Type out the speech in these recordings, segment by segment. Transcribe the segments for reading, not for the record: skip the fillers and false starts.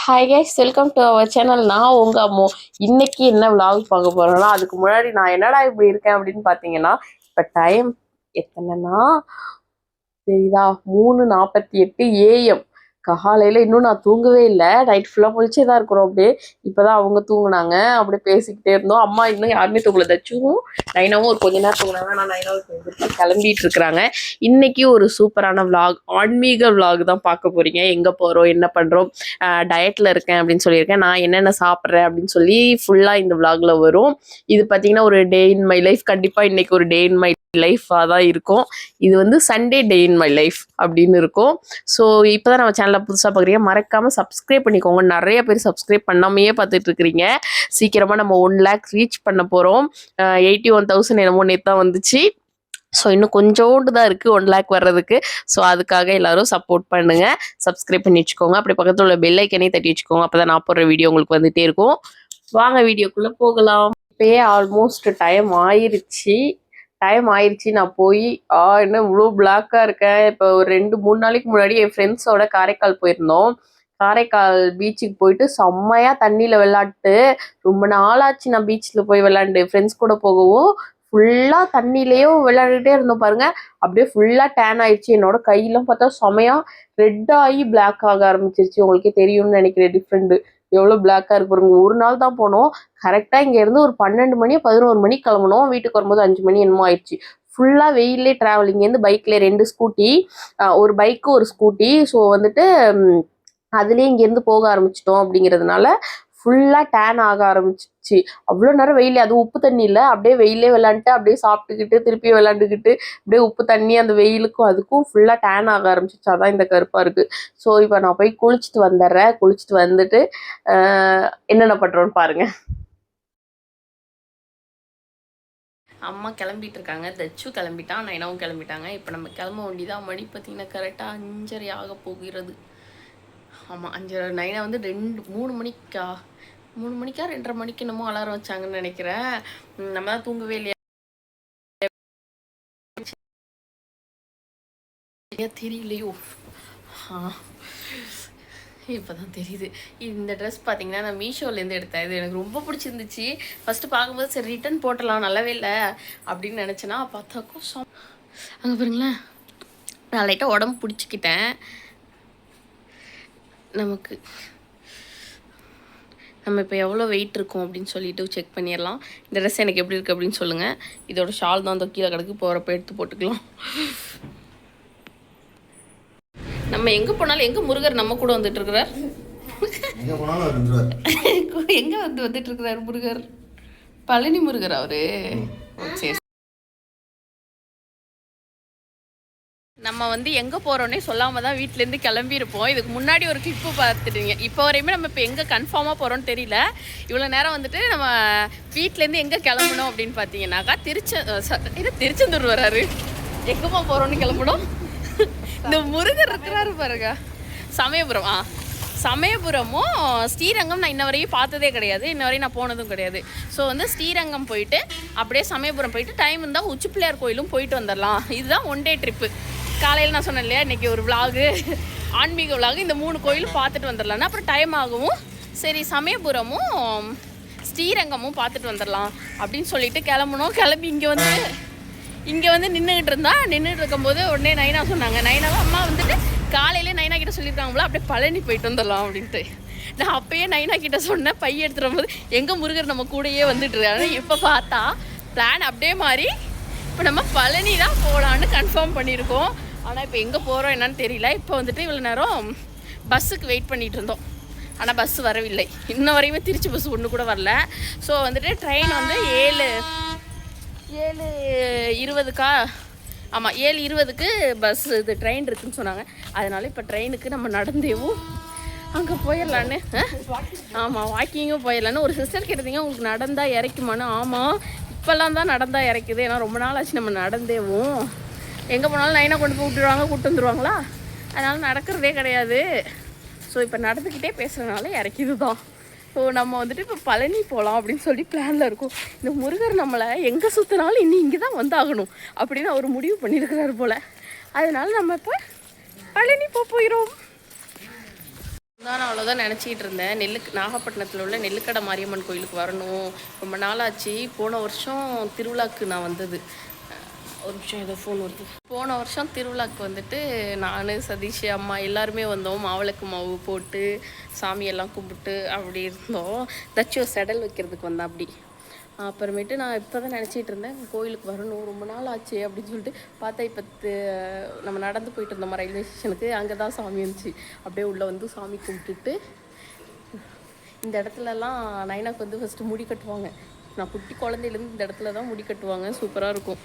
Hi guys, welcome to our channel. நான் உங்க அம்மோ. இன்னைக்கு என்ன vlog பார்க்க போறேன்னா, அதுக்கு முன்னாடி நான் என்னடா இப்படி இருக்கேன் அப்படின்னு பார்த்தீங்கன்னா, இப்போ டைம் எத்தனைன்னா தெரியுதா, 3:48 AM. காலையில் இன்னும் நான் தூங்கவே இல்லை. நைட் ஃபுல்லாக முழிச்சே தான் இருக்கிறோம். அப்படியே இப்போதான் அவங்க தூங்குனாங்க. அப்படியே பேசிக்கிட்டே இருந்தோம். அம்மா இன்னும் யாருமே தூங்கல. தச்சும் நைனாவும் ஒரு கொஞ்ச நேரம் தூங்கினாங்க. நான் நைனாவும் கிளம்பிட்டு இருக்கிறாங்க. இன்னைக்கு ஒரு சூப்பரான விளாக், ஆன்மீக விளாக் தான் பார்க்க போறீங்க. எங்கே போகிறோம், என்ன பண்ணுறோம், டயட்டில் இருக்கேன் அப்படின்னு சொல்லியிருக்கேன். நான் என்னென்ன சாப்பிட்றேன் அப்படின்னு சொல்லி ஃபுல்லாக இந்த விளாகில் வரும். இது பார்த்தீங்கன்னா ஒரு டே இன் மை லைஃப். கண்டிப்பாக இன்னைக்கு ஒரு டே இன் மை லைஃபாக தான் இருக்கும். இது வந்து Sunday day in my life அப்படின்னு இருக்கும். ஸோ இப்போ தான் நம்ம சேனலில் புதுசாக பார்க்குறீங்க, மறக்காமல் சப்ஸ்கிரைப் பண்ணிக்கோங்க. நிறைய பேர் சப்ஸ்கிரைப் பண்ணாமையே பார்த்துட்டு இருக்கிறீங்க. சீக்கிரமாக நம்ம 1 lakh ரீச் பண்ண போகிறோம். 81,000 என்னமோ நேற்று தான் வந்துச்சு. ஸோ இன்னும் கொஞ்சோண்டு தான் இருக்குது 1 lakh வர்றதுக்கு. ஸோ அதுக்காக எல்லோரும் சப்போர்ட் பண்ணுங்கள், சப்ஸ்கிரைப் பண்ணி வச்சுக்கோங்க. அப்படி பக்கத்தில் உள்ள பெல் ஐக்கனையும் தட்டி வச்சுக்கோங்க. அப்போ தான் நான் போடுற வீடியோ உங்களுக்கு வந்துகிட்டே இருக்கும். வாங்க வீடியோக்குள்ளே போகலாம். இப்போயே ஆல்மோஸ்ட் டைம் ஆயிடுச்சு. நான் போய் என்ன இவ்வளோ பிளாக்காக இருக்கேன். இப்போ ஒரு 2-3 நாளைக்கு முன்னாடி என் ஃப்ரெண்ட்ஸோட காரைக்கால் போயிருந்தோம். காரைக்கால் பீச்சுக்கு போயிட்டு செம்மையாக தண்ணியில் விளாட்டு. ரொம்ப நாளாச்சு நான் பீச்சில் போய் விளாண்டு. ஃப்ரெண்ட்ஸ் கூட போகவும் ஃபுல்லாக தண்ணியிலையும் விளையாண்டுட்டே இருந்தோம் பாருங்க. அப்படியே ஃபுல்லாக டேன் ஆயிடுச்சு. என்னோட கையெல்லாம் பார்த்தா செமையாக ரெட் ஆகி பிளாக் ஆக ஆரம்பிச்சிருச்சு. உங்களுக்கே தெரியும்னு நினைக்கிறேன் டிஃப்ரெண்ட் எவ்வளோ பிளாக்காக இருக்கு பாருங்க. ஒரு நாள் தான் போனோம். கரெக்டாக இங்கேருந்து ஒரு 12 மணி 11 மணிக்கு கிளம்பணும். வீட்டுக்கு வரும்போது 5 மணி என்னமோ ஆயிடுச்சு. ஃபுல்லாக வெயிலே ட்ராவல். இங்கேருந்து பைக்கில் 2 ஸ்கூட்டி, ஒரு பைக்கு ஒரு ஸ்கூட்டி. ஸோ வந்துட்டு அதுலேயே இங்கேருந்து போக ஆரம்பிச்சிட்டோம். அப்படிங்கிறதுனால ஃபுல்லாக டேன் ஆக ஆரம்பிச்சிச்சு. அவ்வளோ நேரம் வெயில், அது உப்பு தண்ணி இல்லை, அப்படியே வெயிலே விளாண்டுட்டு அப்படியே சாப்பிட்டுக்கிட்டு திருப்பி விளாண்டுக்கிட்டு அப்படியே உப்பு தண்ணி அந்த வெயிலுக்கும் அதுக்கும் ஃபுல்லாக டேன் ஆக ஆரம்பிச்சிச்சு. அதான் இந்த கருப்பாக இருக்குது. ஸோ இப்போ நான் போய் குளிச்சுட்டு வந்துடுறேன். குளிச்சுட்டு வந்துட்டு என்னென்ன பண்ணுறோன்னு பாருங்கள். அம்மா கிளம்பிட்டு இருக்காங்க, தச்சு கிளம்பிட்டான், நைனாவும் கிளம்பிட்டாங்க. இப்போ நம்ம கிளம்ப வேண்டியதான். மணி பார்த்தீங்கன்னா கரெக்டாக 5:30 ஆக போகிறது. ஆமாம் 5:30. நைனா வந்து 3 மணிக்கா 2:30 மணிக்கு என்னமோ அலாரம் வச்சாங்கன்னு நினைக்கிறேன். நம்ம தான் தூங்கவே இல்லையா தெரியலையோ. இப்போதான் தெரியுது. இந்த ட்ரெஸ் பார்த்தீங்கன்னா நான் மீஷோலேருந்து எடுத்தேன். இது எனக்கு ரொம்ப பிடிச்சிருந்துச்சு. ஃபஸ்ட்டு பார்க்கும்போது சரி ரிட்டன் போட்டலாம், நல்லாவே இல்லை அப்படின்னு நினச்சேன்னா பார்த்தாக்கும் அங்கே பாருங்களேன். நான் லைட்டாக உடம்பு பிடிச்சிக்கிட்டேன். நம்ம இப்போ எவ்வளோ வெயிட் இருக்கும் அப்படின்னு சொல்லிட்டு செக் பண்ணிடலாம். இந்த ட்ரெஸ் எனக்கு எப்படி இருக்குது அப்படின்னு சொல்லுங்கள். இதோட ஷால் தான் அந்த கீழே கிடக்கு, போகிறப்ப எடுத்து போட்டுக்கலாம். நம்ம எங்கே போனாலும் எங்கே முருகர் நம்ம கூட வந்துட்டு இருக்கிறார். எங்கே வந்துட்டு இருக்கிறார் முருகர்? பழனி முருகர் அவரு. சரி, நம்ம வந்து எங்கே போகிறோன்னே சொல்லாமல் தான் வீட்டிலேருந்து கிளம்பியிருப்போம். இதுக்கு முன்னாடி ஒரு கிளிப்பு பார்த்துட்டீங்க. இப்போ வரையுமே நம்ம இப்போ எங்கே கன்ஃபார்மாக போகிறோன்னு தெரியல. இவ்வளோ நேரம் வந்துட்டு நம்ம வீட்டிலேருந்து எங்கே கிளம்பணும் அப்படின்னு பார்த்தீங்கன்னாக்கா திருச்செந்தூர் வராரு. எங்கேம்மா போகிறோன்னு கிளம்பணும். இந்த முருகர் இருக்கிறாரு பாருங்க. சமயபுரமும் ஸ்ரீரங்கம் நான் இன்ன வரையும் பார்த்ததே கிடையாது. இன்ன வரையும் நான் போனதும் கிடையாது. ஸோ வந்து ஸ்ரீரங்கம் போயிட்டு அப்படியே சமயபுரம் போயிட்டு டைம் இருந்தால் உச்சி பிள்ளையார் கோயிலும் போயிட்டு வந்துடலாம். இதுதான் 1 day ட்ரிப்பு. காலையில் நான் சொன்னேன் இல்லையா, இன்றைக்கி ஒரு விளாகு, ஆன்மீக விளாகு, இந்த 3 கோயிலும் பார்த்துட்டு வந்துடலான்னு. அப்புறம் டைம் ஆகவும் சரி சமயபுரமும் ஸ்ரீரங்கமும் பார்த்துட்டு வந்துடலாம் அப்படின்னு சொல்லிட்டு கிளம்பணும். கிளம்பி இங்கே வந்து நின்றுக்கிட்டு இருக்கும்போது உடனே நைனா சொன்னாங்க. நைனாவும் அம்மா வந்துட்டு காலையிலே நைனா கிட்ட சொல்லியிருக்காங்களா அப்படியே பழனி போயிட்டு வந்துடலாம் அப்படின்ட்டு. நான் அப்போயே நைனா கிட்ட சொன்னேன், பைய எடுத்துகிட்டு வரும்போது எங்கே முருகர் நம்ம கூடயே வந்துட்டு இருக்காரு. இப்போ பார்த்தா பிளான் அப்படியே மாறி இப்போ நம்ம பழனி தான் போகலான்னு கன்ஃபார்ம் பண்ணியிருக்கோம். ஆனால் இப்போ எங்கே போகிறோம் என்னன்னு தெரியல. இப்போ வந்துட்டு இவ்வளோ நேரம் பஸ்ஸுக்கு வெயிட் பண்ணிகிட்டு இருந்தோம். ஆனால் பஸ்ஸு வரவில்லை. இன்ன வரையுமே திருச்சி பஸ் ஒன்று கூட வரல. ஸோ வந்துட்டு ட்ரெயின் வந்து 7:20 ஆமாம் 7:20 பஸ் இது ட்ரெயின் இருக்குதுன்னு சொன்னாங்க. அதனால இப்போ ட்ரெயினுக்கு நம்ம நடந்தேவும் அங்கே போயிடலான்னு. ஆமாம் வாக்கிங்கும் போயிடலான்னு. ஒரு சிஸ்டர் கேட்டீங்க உங்களுக்கு நடந்தால் இறக்குமான்னு. ஆமாம் இப்போல்லாம் தான் நடந்தால் இறக்குது. ஏன்னா ரொம்ப நாள் ஆச்சு நம்ம நடந்தேவும். எங்கே போனாலும் நைனா கொண்டு போய் விட்டுருவாங்க, கூப்பிட்டு வந்துடுவாங்களா, அதனால் நடக்கிறதே கிடையாது. ஸோ இப்போ நடந்துக்கிட்டே பேசுகிறதுனால இறக்கிது தான். ஸோ நம்ம வந்துட்டு இப்போ பழனி போகலாம் அப்படின்னு சொல்லி பிளானில் இருக்கும். இந்த முருகர் நம்மளை எங்கே சுற்றினாலும் இங்கே தான் வந்தாகணும் அப்படின்னு அவர் முடிவு பண்ணியிருக்கிறாரு போல். அதனால நம்ம இப்போ பழனி போயிடும். தான் அவ்வளோ தான் நினச்சிக்கிட்டு இருந்தேன். நாகப்பட்டினத்தில் உள்ள நெல்லுக்கடை மாரியம்மன் கோயிலுக்கு வரணும். ரொம்ப நாளாச்சு. போன வருஷம் திருவிழாக்கு நான் வந்தது. ஒரு நிமிஷம் ஏதோ ஃபோன் வருது. போன வருஷம் திருவிழாக்கு வந்துட்டு நான், சதீஷ், அம்மா எல்லாருமே வந்தோம். மாவிளக்கு மாவு போட்டு சாமியெல்லாம் கும்பிட்டு அப்படி இருந்தோம். தச்சு செடல் வைக்கிறதுக்கு வந்தேன் அப்படி. அப்புறமேட்டு நான் இப்போ தான் நினச்சிட்டு இருந்தேன் கோயிலுக்கு வரணும், ரொம்ப நாள் ஆச்சு அப்படின்னு சொல்லிட்டு பார்த்தா இப்போ நம்ம நடந்து போயிட்டு இருந்தோம் ரயில்வே ஸ்டேஷனுக்கு. அங்கே தான் சாமி இருந்துச்சு. அப்படியே உள்ளே வந்து சாமி கும்பிட்டுட்டு இந்த இடத்துலலாம் நைனாக்கு வந்து ஃபஸ்ட்டு முடி கட்டுவாங்க. நான் குட்டி குழந்தையிலேருந்து இந்த இடத்துல தான் முடி கட்டுவாங்க. சூப்பராக இருக்கும்.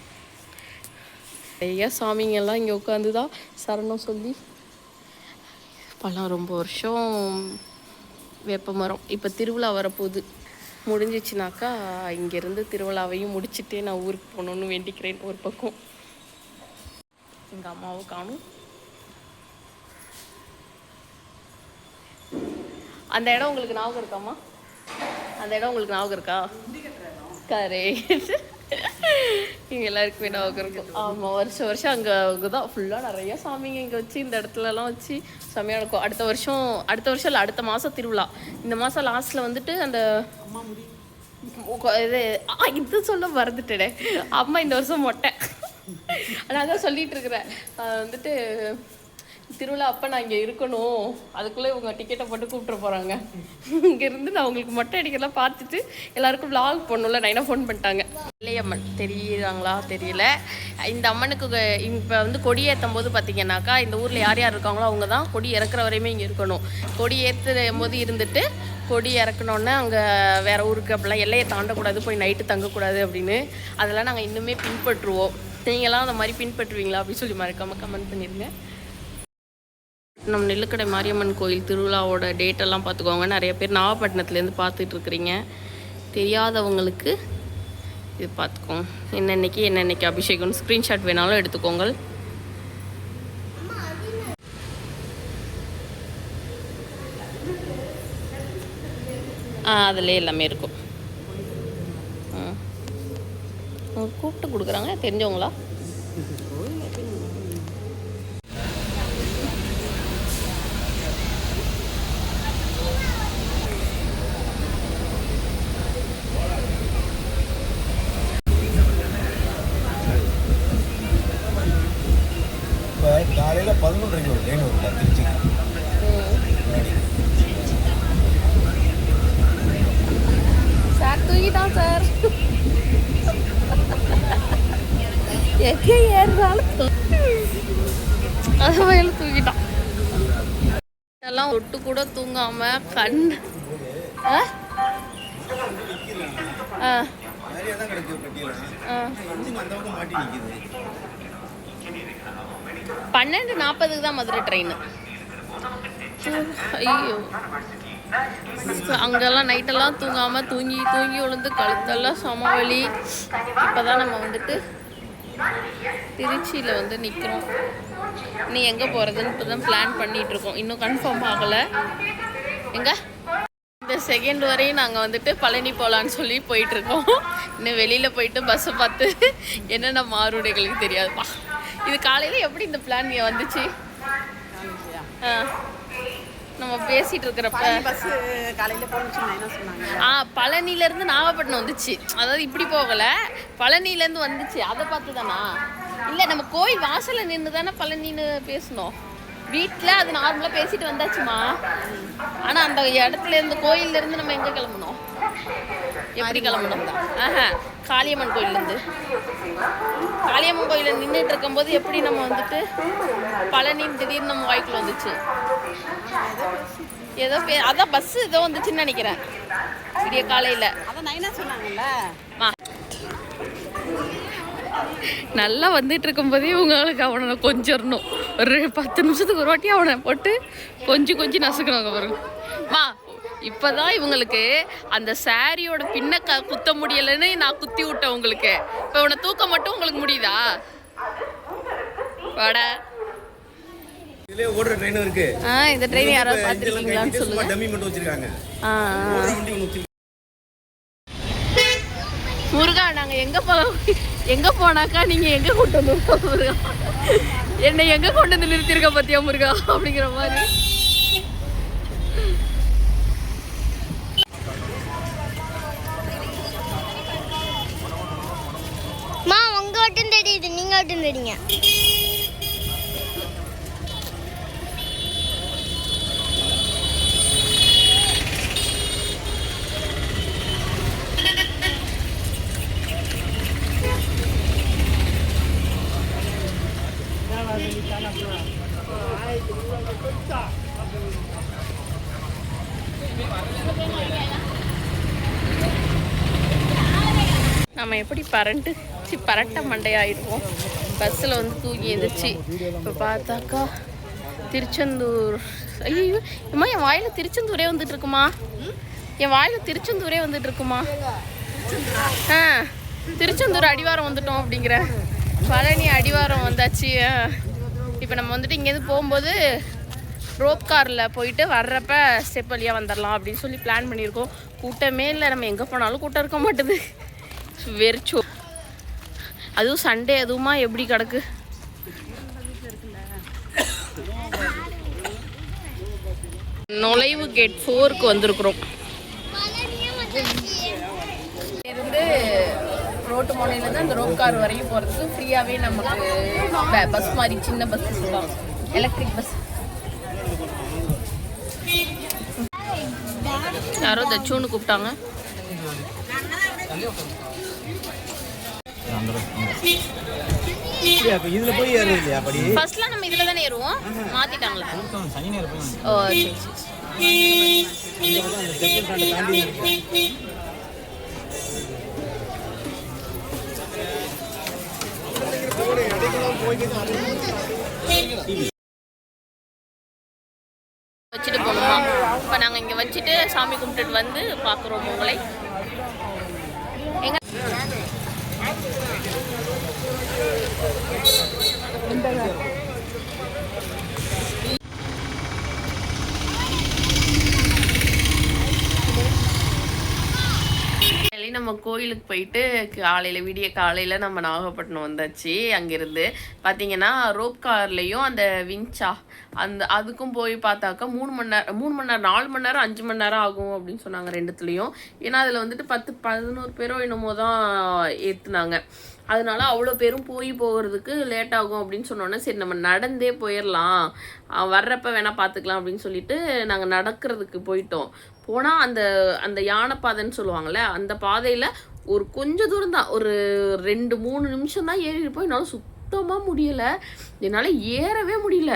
நிறையா சாமிங்கெல்லாம் இங்கே உட்காந்து தான் சரணம் சொல்லி பழம். ரொம்ப வருஷம் வேப்ப மரம். இப்போ திருவிழா வரப்போகுது. முடிஞ்சிச்சுனாக்கா இங்கேருந்து திருவிழாவையும் முடிச்சுட்டு நான் ஊருக்கு போகணுன்னு வேண்டிக்கிறேன். ஒரு பக்கம் எங்கள் அம்மாவை காணும். அந்த இடம் உங்களுக்கு ஞாபகம் இருக்காம்மா? அந்த இடம் உங்களுக்கு ஞாபகம் இருக்கா? கரே இங்கே எல்லாருக்குமே ஞாபகம் இருக்கும். ஆமாம், வருஷம் அங்கே தான் ஃபுல்லாக நிறையா சாமிங்க இங்கே வச்சு இந்த இடத்துலலாம் வச்சு செம்மையாக இருக்கும். அடுத்த வருஷம் இல்லை, அடுத்த மாதம் திருவிழா. இந்த மாதம் லாஸ்ட்டில் வந்துட்டு அந்த இது சொல்ல மறந்துட்டேனே. அம்மா இந்த வருஷம் மொட்டை. நான் தான் சொல்லிட்டு இருக்கிறேன் வந்துட்டு திருவிழா அப்போ நான் இங்கே இருக்கணும். அதுக்குள்ளே இவங்க டிக்கெட்டை போட்டு கூப்பிட்டு போகிறாங்க. இங்கேருந்து நான் உங்களுக்கு மொட்டை அடிக்கலாம் பார்த்துட்டு எல்லாருக்கும் விளாக் பண்ணணும்ல. நான் என்ன ஃபோன் பண்ணிட்டாங்க. வெள்ளையம்மன் தெரியுறாங்களா தெரியல. இந்த அம்மனுக்கு இப்போ வந்து கொடி ஏற்றும் போது பார்த்தீங்கன்னாக்கா இந்த ஊரில் யார் யார் இருக்காங்களோ அவங்க தான் கொடி இறக்குற வரையுமே இங்கே இருக்கணும். கொடி ஏற்றும் போது இருந்துட்டு கொடி இறக்கணுன்னே அங்கே வேறு ஊருக்கு அப்படிலாம் எல்லையை தாண்டக்கூடாது, போய் நைட்டு தங்கக்கூடாது அப்படின்னு. அதெல்லாம் நாங்கள் இன்னுமே பின்பற்றுவோம். நீங்களாம் அந்த மாதிரி பின்பற்றுவீங்களா அப்படின்னு சொல்லி மறக்காமல் கமெண்ட் பண்ணிடுங்க. நம்ம நெல்லுக்கடை மாரியம்மன் கோயில் திருவிழாவோட டேட்டெல்லாம் பார்த்துக்கோங்க. நிறைய பேர் நாகப்பட்டினத்துலேருந்து பார்த்துட்ருக்குறீங்க. தெரியாதவங்களுக்கு இது பார்த்துக்கோங்க. என்னென்னைக்கு அபிஷேகம்னு ஸ்க்ரீன்ஷாட் வேணாலும் எடுத்துக்கோங்க. அதிலே எல்லாமே இருக்கும். கூப்பிட்டு கொடுக்குறாங்க. தெரிஞ்சவங்களா? காலையில் 11:30 ஒரு ட்ரெயின் வருது திருச்சி. Sir தூங்கிட்டான் sir. எங்கே ஏறாலும் அது வயலில் தூங்கிட்டான். இதெல்லாம் ஒட்டு கூட தூங்காம கண் நிறைய தான் கிடைக்கும் கட்டியில் மாட்டி நிற்கிது. 12:40 தான் மதுரை ட்ரெயின். ஐயோ, அங்கெல்லாம் நைட்டெல்லாம் தூங்காமல் தூங்கி விழுந்து கழுத்தெல்லாம் சமவெளி. இப்போ தான் நம்ம வந்துட்டு திருச்சியில் வந்து நிற்கிறோம். நீ எங்கே போகிறதுன்னு இப்போ தான் பிளான் பண்ணிகிட்ருக்கோம். இன்னும் கன்ஃபார்ம் ஆகலை. எங்கே இந்த செகண்ட் வரையும் நாங்கள் வந்துட்டு பழனி போகலான்னு சொல்லி போயிட்டுருக்கோம். இன்னும் வெளியில் போயிட்டு பஸ்ஸை பார்த்து என்னென்ன மாறுடைகளுக்கு தெரியாதுப்பா. இது காலையில் எப்படி இந்த பிளான் வந்துச்சு? நம்ம பேசிகிட்டு இருக்கிறப்ப பழனிலேருந்து நாகப்பட்டினம் வந்துச்சு. அதாவது இப்படி போகலை, பழனிலேருந்து வந்துச்சு. அதை பார்த்து தானா? இல்லை, நம்ம கோயில் வாசலில் நின்று தானே பழனின்னு பேசணும். வீட்டில் அது நார்மலாக பேசிட்டு வந்தாச்சுமா. ஆனால் அந்த இடத்துலேருந்து கோயிலேருந்து நம்ம எங்கே கிளம்பணும்? எப்படி கிளம்பணும்? காளியம்மன் கோயிலேருந்து. காளியம்மன் கோயிலில் நின்றுட்டு இருக்கும்போது எப்படி நம்ம வந்துட்டு பழனின்னு திடீர்னு நம்ம வாய்க்குள்ள வந்துச்சு. ஏதோ அதான் பஸ் ஏதோ வந்துச்சுன்னு நினைக்கிறேன் விடிய காலையில். நல்லா வந்துட்டு இருக்கும்போதே உங்களுக்கு அவனை கொஞ்சிடணும். ஒரு 10 நிமிஷத்துக்கு ஒரு வாட்டி அவனை போட்டு கொஞ்சம் நசுக்கணுங்க பாருங்கம்மா. இப்போதான் இவங்களுக்கு அந்த சாரியோட பின்ன குத்த முடியலைன்னு நான் குத்தி விட்டேன் உங்களுக்கு. இப்போ உன்னை தூக்க மட்டும் உங்களுக்கு முடியுதா? வாடா. இதுலயே ஓடுற ட்ரெயின் இருக்கு. இந்த ட்ரெயின் யாராவது பார்த்துருக்கீங்களான்னு சொல்லுங்க. டம்மி மட்டும் வச்சிருக்காங்க. முருகா, நாங்கள் எங்கே போனாக்கா நீங்கள் எங்கே கொண்டு வந்து முருகா, என்னை எங்கே கொண்டு வந்து நிறுத்திருக்க பார்த்தியா முருகா அப்படிங்கிற மாதிரி. போட்டு இருந்தீங்க. நம்ம எப்படி பரட்ட மண்டையாயிடுவோம் பஸ்ஸில் வந்து தூங்கி எழுந்திரிச்சு. இப்போ பார்த்தாக்கா திருச்செந்தூர். ஐயோ அம்மா, என் வாயில் திருச்செந்தூரே வந்துட்டு இருக்குமா? என் வாயில் திருச்செந்தூரே வந்துட்டு இருக்குமா? திருச்செந்தூர் அடிவாரம் வந்துட்டோம் அப்படிங்கிற. பழனி அடிவாரம் வந்தாச்சு. இப்போ நம்ம வந்துட்டு இங்கேருந்து போகும்போது ரோப் காரில் போயிட்டு வர்றப்ப ஸ்டெப் வழியாக வந்துடலாம் அப்படின்னு சொல்லி பிளான் பண்ணியிருக்கோம். கூட்டமே இல்லை, நம்ம எங்கே போனாலும் கூட்டம் இருக்க மாட்டுது. வெறிச்சோ, அதுவும் சண்டே அதுவுமா எப்படி கிடக்கு. நுழைவு கேட் 4க்கு வந்திருக்கிறோம். இருந்து ரோட்டு முனையிலேருந்து அந்த ரோப் கார் வரையும் போகிறதுக்கு ஃப்ரீயாகவே நமக்கு பஸ் மாதிரி சின்ன பஸ் சொல்லலாம், எலக்ட்ரிக் பஸ். யாரோ தச்சோன்னு கூப்பிட்டாங்க. இதுல போய் ஏறுறது அப்படி ஃபர்ஸ்ட்லாம் நம்ம இதுல தானே ஏறுவோம், மாத்திட்டாங்களா? சனி நேரம் போய் ஓ சரி வச்சுட்டு போகணுமா? இப்போ நாங்கள் இங்கே வச்சுட்டு சாமி கும்பிட்டுட்டு வந்து பார்க்குறோம் உங்களை. எங்க நம்ம கோயிலுக்கு போயிட்டு விடிய காலையில் நம்ம நாகப்பட்டினம் வந்தாச்சு. அங்கேருந்து பார்த்தீங்கன்னா ரோப் கார்லேயும் அந்த வின்ச்சா அதுக்கும் போய் பார்த்தாக்கா 3 மணி நேரம் 4 மணி நேரம் 5 மணி நேரம் ஆகும் அப்படின்னு சொன்னாங்க ரெண்டுத்துலேயும். ஏன்னா அதில் வந்துட்டு 10-11 பேரோ என்னமோ தான் ஏற்றுனாங்க. அதனால அவ்வளோ பேரும் போகிறதுக்கு லேட் ஆகும் அப்படின்னு சொன்னோன்னே சரி நம்ம நடந்தே போயிடலாம், வர்றப்ப வேணால் பார்த்துக்கலாம் அப்படின்னு சொல்லிட்டு நாங்கள் நடக்கிறதுக்கு போயிட்டோம். போனால் அந்த யானை பாதைன்னு சொல்லுவாங்கள்ல, அந்த பாதையில் ஒரு கொஞ்சம் தூரம் தான், ஒரு 2-3 நிமிஷம் தான் ஏறி போய் என்னால் சுத்தமாக முடியலை. என்னால் ஏறவே முடியல.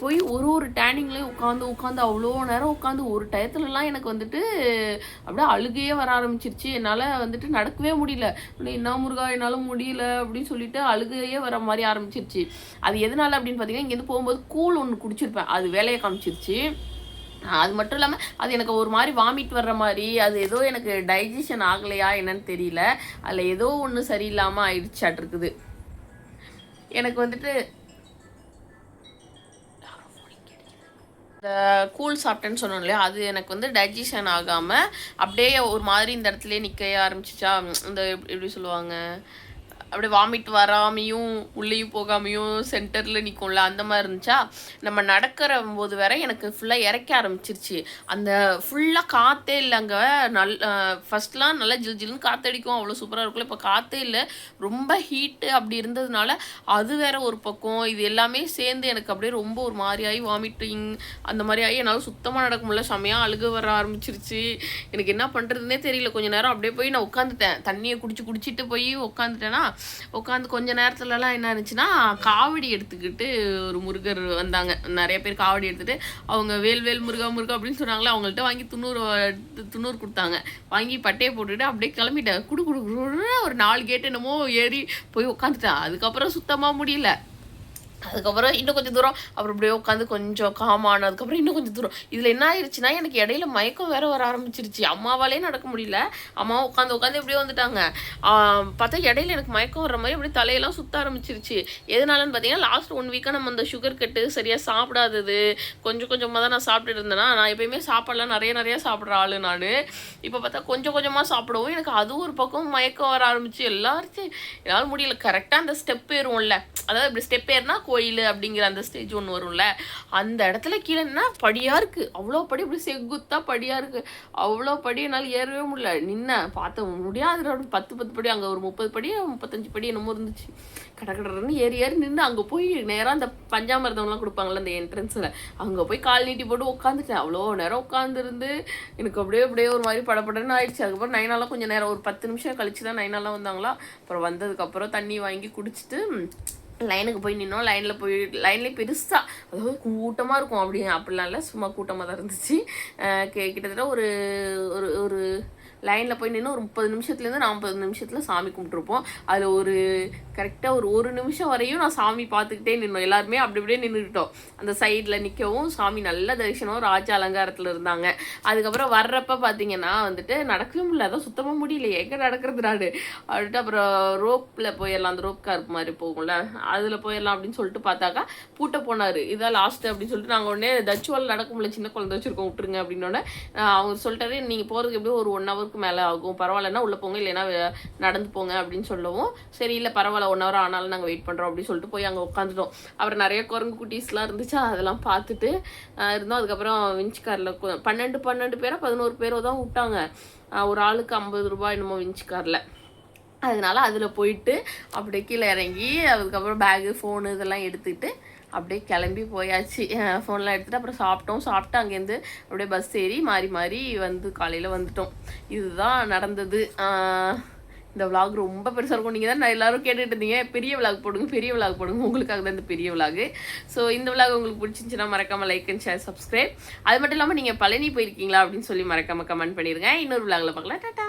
போய் ஒரு டேனிங்லேயும் உட்காந்து அவ்வளோ நேரம் உட்காந்து ஒரு டயத்துலலாம் எனக்கு வந்துட்டு அப்படியே அழுகையே வர ஆரம்பிச்சிருச்சு. என்னால் வந்துட்டு நடக்கவே முடியல. என்ன முருகா என்னால் முடியல அப்படின்னு சொல்லிட்டு அழுகையே வர மாதிரி ஆரம்பிச்சிருச்சு. அது எதனால அப்படின்னு பார்த்தீங்கன்னா, இங்கேருந்து போகும்போது கூழ் ஒன்று குடிச்சிருப்பேன், அது வேலையை காமிச்சிருச்சு. அது மட்டும் இல்லாமல் அது எனக்கு ஒரு மாதிரி வாமிட் வர்ற மாதிரி, அது ஏதோ எனக்கு டைஜஷன் ஆகலையா என்னன்னு தெரியல, அதில் ஏதோ ஒன்று சரியில்லாமல் ஆயிடுச்சாட்டிருக்குது. எனக்கு வந்துட்டு இந்த கூழ் சாப்பிட்டேன்னு சொன்னோம் இல்லையா, அது எனக்கு வந்து டைஜஷன் ஆகாமல் அப்படியே ஒரு மாதிரி இந்த இடத்துலையே நிற்க ஆரம்பிச்சிச்சா. இந்த எப்படி சொல்லுவாங்க, அப்படியே வாமிட் வராமையும் உள்ளேயும் போகாமையும் சென்டரில் நிற்கும்ல, அந்த மாதிரி இருந்துச்சா. நம்ம நடக்கிற போது வேற எனக்கு ஃபுல்லாக இறக்க ஆரம்பிச்சிருச்சு. அந்த ஃபுல்லாக காற்றே இல்லை அங்கே. ஃபஸ்ட்லாம் நல்லா ஜில்ஜில்னு காற்றடிக்கும், அவ்வளோ சூப்பராக இருக்கும்ல. இப்போ காற்றே இல்லை, ரொம்ப ஹீட்டு அப்படி இருந்ததுனால அது வேற ஒரு பக்கம். இது எல்லாமே சேர்ந்து எனக்கு அப்படியே ரொம்ப ஒரு மாதிரியாகி வாமிட்டிங் அந்த மாதிரி ஆகி என்னால் சுத்தமாக நடக்க முடியல. செமையாக அழுக வர ஆரம்பிச்சிருச்சு. எனக்கு என்ன பண்ணுறதுனே தெரியல. கொஞ்சம் நேரம் அப்படியே போய் நான் உட்காந்துட்டேன், தண்ணியை குடிச்சிட்டு போய் உட்காந்துட்டேன்னா, உட்காந்து கொஞ்ச நேரத்துலலாம் என்ன இருந்துச்சுன்னா, காவடி எடுத்துக்கிட்டு ஒரு முருகர் வந்தாங்க. நிறைய பேர் காவடி எடுத்துகிட்டு அவங்க வேல் முருகா அப்படின்னு சொன்னாங்களே, அவங்கள்ட்ட வாங்கி 90 கொடுத்தாங்க. வாங்கி பட்டையை போட்டுக்கிட்டு அப்படியே கிளம்பிட்டேன். குடு ஒரு 4 கேட்டு என்னமோ ஏறி போய் உட்காந்துட்டேன். அதுக்கப்புறம் சுத்தமாக முடியல. அதுக்கப்புறம் இன்னும் கொஞ்சம் தூரம் அப்புறம் அப்படியே உட்காந்து கொஞ்சம் காமானதுக்கப்புறம் இன்னும் கொஞ்சம் தூரம். இதில் என்ன ஆயிடுச்சுன்னா, எனக்கு இடையில மயக்கம் வேற வர ஆரம்பிச்சிருச்சு. அம்மாவாலே நடக்க முடியல. அம்மா உட்காந்து எப்படியே வந்துட்டாங்க. பார்த்தா இடையில எனக்கு மயக்கம் வர்ற மாதிரி அப்படியே தலையெல்லாம் சுற்ற ஆரம்பிச்சிருச்சு. எதனாலன்னு பார்த்தீங்கன்னா, லாஸ்ட் 1 வீக்காக நம்ம அந்த சுகர் கட்டு சரியாக சாப்பிடாதது, கொஞ்சமாக தான் நான் சாப்பிட்டுட்டு இருந்தேன்னா. நான் எப்பயுமே சாப்பாடெலாம் நிறைய சாப்பிட்ற ஆள் நான். இப்போ பார்த்தா கொஞ்சமாக சாப்பிடவும் எனக்கு அது ஒரு பக்கம் மயக்கம் வர ஆரம்பிச்சு. என்னால் முடியல. கரெக்டாக அந்த ஸ்டெப் ஏறுவோம்ல, அதாவது இப்படி ஸ்டெப் ஏறினா கோயில் அப்படிங்கிற அந்த ஸ்டேஜ் ஒன்று வரும்ல, அந்த இடத்துல கீழேன்னா படியாக இருக்குது. அவ்வளோ படி அப்படி செங்குத்தாக படியாக இருக்குது. அவ்வளோ படி என்னால் ஏறவே முடியல. நின்னேன் பார்த்த முடியாது. 10 படி, அங்கே ஒரு 30 படி 35 படி என்னமோ இருந்துச்சு. கடற்கடன்னு ஏறி நின்று அங்கே போய் நேராக அந்த பஞ்சாமிரதம்லாம் கொடுப்பாங்கள்ல அந்த என்ட்ரன்ஸில், அங்கே போய் கால் நீட்டி போட்டு உட்காந்துட்டேன். அவ்வளோ நேரம் உட்காந்துருந்து எனக்கு அப்படியே ஒரு மாதிரி படப்படன்னு ஆயிடுச்சு. அதுக்கப்புறம் நைனாலாம் கொஞ்சம் நேரம் ஒரு 10 நிமிஷம் கழிச்சு தான் நைனாலாம் வந்தாங்களா. அப்புறம் வந்ததுக்கப்புறம் தண்ணி வாங்கி குடிச்சிட்டு லைனுக்கு போய் நின்னோம். லைன்லேயே பெருசாக, அதாவது கூட்டமாக இருக்கும். அப்படிலாம் இல்லை, சும்மா கூட்டமாக தான் இருந்துச்சு. கிட்டத்தட்ட ஒரு ஒரு லைனில் போய் நின்று ஒரு 30 நிமிஷத்துலேருந்து 40 நிமிஷத்தில் சாமி கும்பிட்ருப்போம். அதில் கரெக்டாக ஒரு நிமிஷம் வரையும் நான் சாமி பார்த்துக்கிட்டே நின்னோம். எல்லாருமே அப்படியே நின்றுக்கிட்டோம். அந்த சைடில் நிற்கவும் சாமி நல்ல தரிசனம், ராஜ அலங்காரத்தில் இருந்தாங்க. அதுக்கப்புறம் வர்றப்ப பார்த்தீங்கன்னா வந்துட்டு நடக்கவே முடியல. அதான் சுத்தமாக முடியல, எங்கே நடக்கிறது நாடு அப்படின்ட்டு அப்புறம் ரோப்பில் போயிடலாம், அந்த ரோப் கார் மாதிரி போகும்ல, அதில் போயிடலாம் அப்படின்னு சொல்லிட்டு பார்த்தாக்கா பூட்ட போனார். இதான் லாஸ்ட்டு அப்படின்னு சொல்லிட்டு நாங்கள் உடனே தச்சுவால் நடக்க முடியல, சின்ன குழந்தை வச்சுருக்கோம் விட்டுருங்க அப்படின்னோடனே அவங்க சொல்லிட்டாரு, நீங்கள் போகிறதுக்கு எப்படியும் ஒரு 1 ஹவருக்கு மேலே ஆகும், பரவாயில்லன்னா உள்ளே போங்க, இல்லைன்னா நடந்து போங்க அப்படின்னு சொல்லவும், சரி இல்லை பரவாயில்ல 1 ஹவர் ஆனாலும் நாங்கள் வெயிட் பண்ணுறோம் அப்படின்னு சொல்லிட்டு போய் அங்கே உட்காந்துட்டோம். அப்புறம் நிறைய குரங்கு குட்டீஸ்லாம் இருந்துச்சு, அதெல்லாம் பார்த்துட்டு இருந்தோம். அதுக்கப்புறம் விஞ்ச் காரில் 12 பேரோ 11 பேரோ தான் விட்டாங்க. ஒரு ஆளுக்கு 50 ரூபாய் என்னமோ விஞ்ச் காரில். அதனால அதில் போயிட்டு அப்படியே கீழே இறங்கி அதுக்கப்புறம் பேகு ஃபோனு இதெல்லாம் எடுத்துக்கிட்டு அப்படியே கிளம்பி போயாச்சு. ஃபோன்லாம் எடுத்துகிட்டு அப்புறம் சாப்பிட்டு அங்கேருந்து அப்படியே பஸ் ஏறி மாறி வந்து காலையில் வந்துட்டோம். இதுதான் நடந்தது. இந்த விலாக் ரொம்ப பெருசாக இருக்கும். நீங்கள் தான் எல்லோரும் கேட்டுட்டு இருந்தீங்க பெரிய விலாக் போடுங்க, உங்களுக்காக தான் இந்த பெரிய விலாகு. ஸோ இந்த விலாக் உங்களுக்கு பிடிச்சிருந்துச்சுன்னா மறக்காமல் லைக் அண்ட் ஷேர் சப்ஸ்கிரைப். அது மட்டும் இல்லாமல் நீங்கள் பழனி போயிருக்கீங்களா அப்படின்னு சொல்லி மறக்காமல் கமெண்ட் பண்ணிடுங்க. இன்னொரு விலாகில் பார்க்கலாம். டாட்டா.